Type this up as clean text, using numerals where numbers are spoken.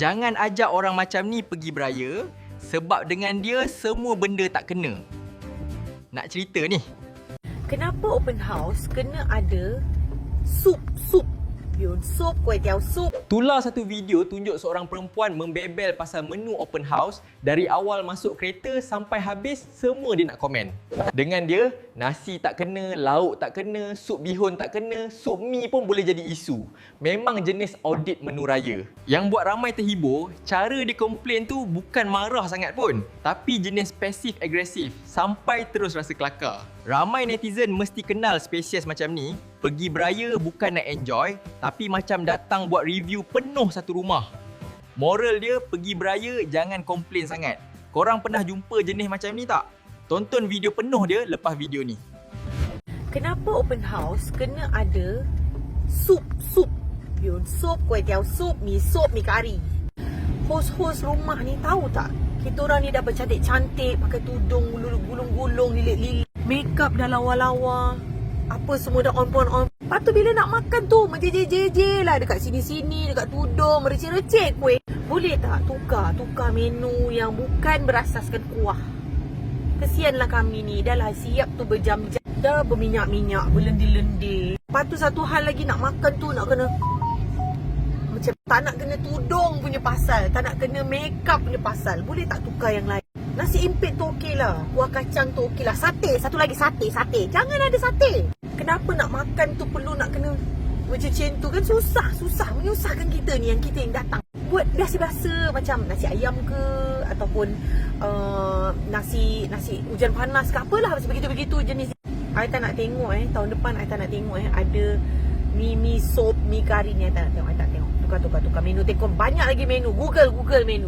Jangan ajak orang macam ni pergi beraya sebab dengan dia semua benda tak kena. Nak cerita ni. Kenapa open house kena ada sup? Bihun sup, kuih tiaw sup. Tular satu video tunjuk seorang perempuan membebel pasal menu open house. Dari awal masuk kereta sampai habis, semua dia nak komen. Dengan dia, nasi tak kena, lauk tak kena, sup bihun tak kena, sup mi pun boleh jadi isu. Memang jenis audit menu raya. Yang buat ramai terhibur, cara dia komplain tu bukan marah sangat pun, tapi jenis pasif agresif sampai terus rasa kelakar. Ramai netizen mesti kenal spesies macam ni. Pergi beraya bukan nak enjoy, tapi macam datang buat review penuh satu rumah. Moral dia, pergi beraya jangan komplain sangat. Korang pernah jumpa jenis macam ni tak? Tonton video penuh dia lepas video ni. Kenapa open house kena ada sup? Bihun sup, kuih tiaw sup, mi kari. Hos-hos rumah ni tahu tak? Kita orang ni dah bercantik-cantik, pakai tudung gulung-gulung, lilit-lilit. Makeup dah lawa-lawa. Apa semua dah on. Lepas tu bila nak makan tu menjeje-jeje lah dekat sini-sini, dekat tudung, mereceh-receh kuih. Boleh tak tukar menu yang bukan berasaskan kuah? Kesianlah kami ni, dah lah siap tu berjam-jam. Dah berminyak-minyak, berlendir-lendir. Lepas tu satu hal lagi nak makan tu nak kena macam tak nak kena tudung punya pasal, tak nak kena makeup punya pasal. Boleh tak tukar yang lain? Nasi impit tu okey lah, kuah kacang tu okey lah, sate, satu lagi sate. Jangan ada sate. Kenapa nak makan tu perlu nak kena macam tu kan? Susah menyusahkan kita ni, yang kita yang datang. Buat biasa-biasa macam nasi ayam ke, ataupun nasi hujan panas ke, apalah macam begitu jenis. I tak nak tengok tahun depan I tak nak tengok ada mi sop, mi kari ni I tak nak tengok. Tukar menu, tengok banyak lagi menu. Google menu.